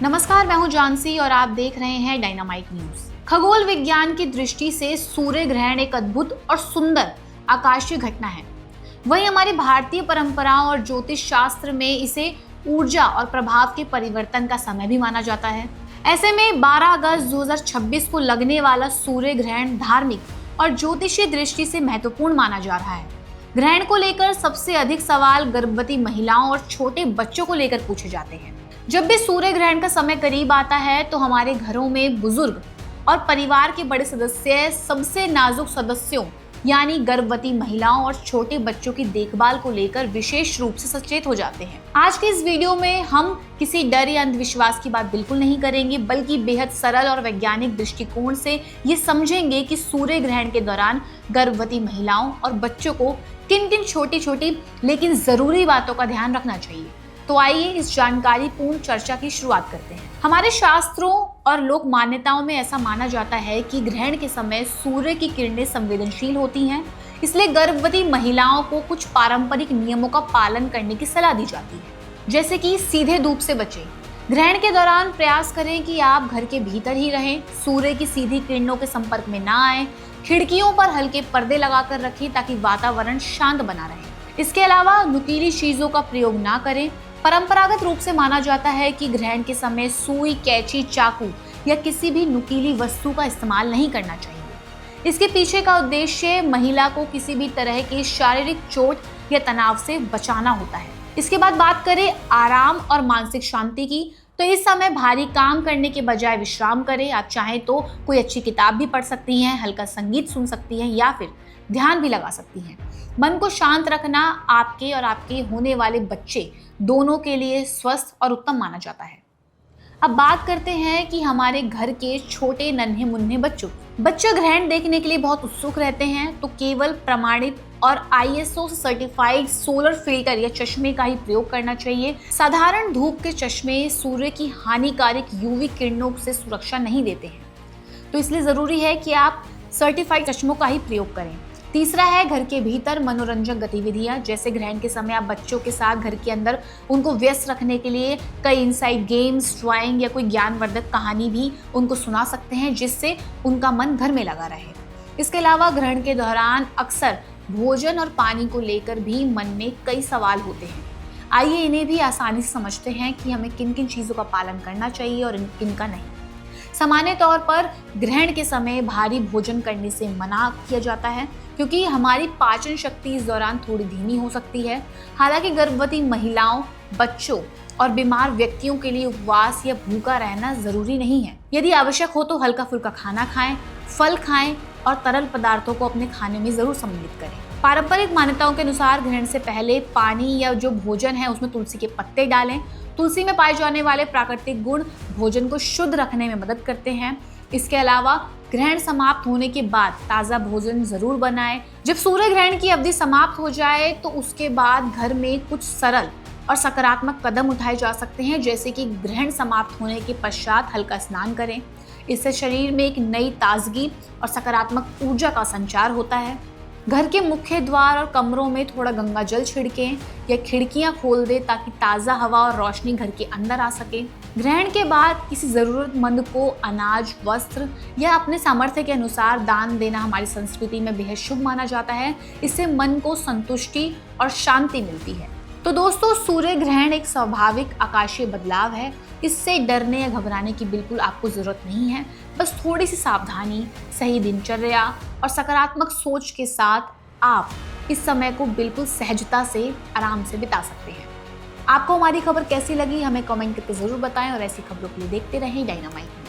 नमस्कार, मैं हूं जानसी और आप देख रहे हैं डायनामाइट न्यूज। खगोल विज्ञान की दृष्टि से सूर्य ग्रहण एक अद्भुत और सुंदर आकाशीय घटना है। वहीं हमारी भारतीय परंपराओं और ज्योतिष शास्त्र में इसे ऊर्जा और प्रभाव के परिवर्तन का समय भी माना जाता है। ऐसे में 12 अगस्त 2026 को लगने वाला सूर्य ग्रहण धार्मिक और ज्योतिषीय दृष्टि से महत्वपूर्ण माना जा रहा है। ग्रहण को लेकर सबसे अधिक सवाल गर्भवती महिलाओं और छोटे बच्चों को लेकर पूछे जाते हैं। जब भी सूर्य ग्रहण का समय करीब आता है तो हमारे घरों में बुजुर्ग और परिवार के बड़े सदस्य सबसे नाजुक सदस्यों यानी गर्भवती महिलाओं और छोटे बच्चों की देखभाल को लेकर विशेष रूप से सचेत हो जाते हैं। आज के इस वीडियो में हम किसी डर या अंधविश्वास की बात बिल्कुल नहीं करेंगे, बल्कि बेहद सरल और वैज्ञानिक दृष्टिकोण से ये समझेंगे कि सूर्य ग्रहण के दौरान गर्भवती महिलाओं और बच्चों को किन किन छोटी छोटी लेकिन जरूरी बातों का ध्यान रखना चाहिए। तो आइए इस जानकारी पूर्ण चर्चा की शुरुआत करते हैं। हमारे शास्त्रों और लोक मान्यताओं में ऐसा माना जाता है कि ग्रहण के समय सूर्य की किरणें संवेदनशील होती हैं, इसलिए गर्भवती महिलाओं को कुछ पारंपरिक नियमों का पालन करने की सलाह दी जाती है, जैसे कि सीधे धूप से बचें। ग्रहण के दौरान प्रयास करें कि आप घर के भीतर ही रहें, सूर्य की सीधी किरणों के संपर्क में ना आए, खिड़कियों पर हल्के पर्दे लगाकर रखें ताकि वातावरण शांत बना रहे। इसके अलावा नुकीली चीजों का प्रयोग ना करें। परंपरागत रूप से माना जाता है कि ग्रहण के समय सुई, कैंची, चाकू या किसी भी नुकीली वस्तु का इस्तेमाल नहीं करना चाहिए। इसके पीछे का उद्देश्य महिला को किसी भी तरह की शारीरिक चोट या तनाव से बचाना होता है। इसके बाद बात करें आराम और मानसिक शांति की, तो इस समय भारी काम करने के बजाय विश्राम करें। आप चाहें तो कोई अच्छी किताब भी पढ़ सकती हैं, हल्का संगीत सुन सकती हैं या फिर ध्यान भी लगा सकती हैं। मन को शांत रखना आपके और आपके होने वाले बच्चे दोनों के लिए स्वस्थ और उत्तम माना जाता है। अब बात करते हैं कि हमारे घर के छोटे नन्हे मुन्ने बच्चे ग्रहण देखने के लिए बहुत उत्सुक रहते हैं, तो केवल प्रमाणित और ISO सर्टिफाइड सोलर फिल्टर या चश्मे का ही प्रयोग करना चाहिए। साधारण धूप के चश्मे सूर्य की हानिकारक UV किरणों से सुरक्षा नहीं देते हैं, तो इसलिए जरूरी है कि आप सर्टिफाइड चश्मों का ही प्रयोग करें। तीसरा है घर के भीतर मनोरंजक गतिविधियां, जैसे ग्रहण के समय आप बच्चों के साथ घर के अंदर उनको व्यस्त रखने के लिए कई इनसाइड गेम्स, ड्राइंग या कोई ज्ञानवर्धक कहानी भी उनको सुना सकते हैं, जिससे उनका मन घर में लगा रहे। इसके अलावा ग्रहण के दौरान अक्सर भोजन और पानी को लेकर भी मन में कई सवाल होते हैं। आइए इन्हें भी आसानी से समझते हैं कि हमें किन किन चीज़ों का पालन करना चाहिए और किनका नहीं। सामान्य तौर पर ग्रहण के समय भारी भोजन करने से मना किया जाता है, क्योंकि हमारी पाचन शक्ति इस दौरान थोड़ी धीमी हो सकती है। हालांकि गर्भवती महिलाओं, बच्चों और बीमार व्यक्तियों के लिए उपवास या भूखा रहना जरूरी नहीं है। यदि आवश्यक हो तो हल्का फुल्का खाना खाएं, फल खाएं और तरल पदार्थों को अपने खाने में जरूर सम्मिलित करें। पारंपरिक मान्यताओं के अनुसार ग्रहण से पहले पानी या जो भोजन है उसमें तुलसी के पत्ते डालें। तुलसी में पाए जाने वाले प्राकृतिक गुण भोजन को शुद्ध रखने में मदद करते हैं। इसके अलावा ग्रहण समाप्त होने के बाद ताज़ा भोजन जरूर बनाएं। जब सूर्य ग्रहण की अवधि समाप्त हो जाए तो उसके बाद घर में कुछ सरल और सकारात्मक कदम उठाए जा सकते हैं, जैसे कि ग्रहण समाप्त होने के पश्चात हल्का स्नान करें। इससे शरीर में एक नई ताजगी और सकारात्मक ऊर्जा का संचार होता है। घर के मुख्य द्वार और कमरों में थोड़ा गंगा जल छिड़कें या खिड़कियां खोल दें ताकि ताज़ा हवा और रोशनी घर के अंदर आ सके। ग्रहण के बाद किसी ज़रूरतमंद को अनाज, वस्त्र या अपने सामर्थ्य के अनुसार दान देना हमारी संस्कृति में बेहद शुभ माना जाता है। इससे मन को संतुष्टि और शांति मिलती है। तो दोस्तों, सूर्य ग्रहण एक स्वाभाविक आकाशीय बदलाव है। इससे डरने या घबराने की बिल्कुल आपको जरूरत नहीं है। बस थोड़ी सी सावधानी, सही दिनचर्या और सकारात्मक सोच के साथ आप इस समय को बिल्कुल सहजता से आराम से बिता सकते हैं। आपको हमारी खबर कैसी लगी हमें कमेंट करके जरूर बताएं और ऐसी खबरों के लिए देखते रहें डायनामाइट।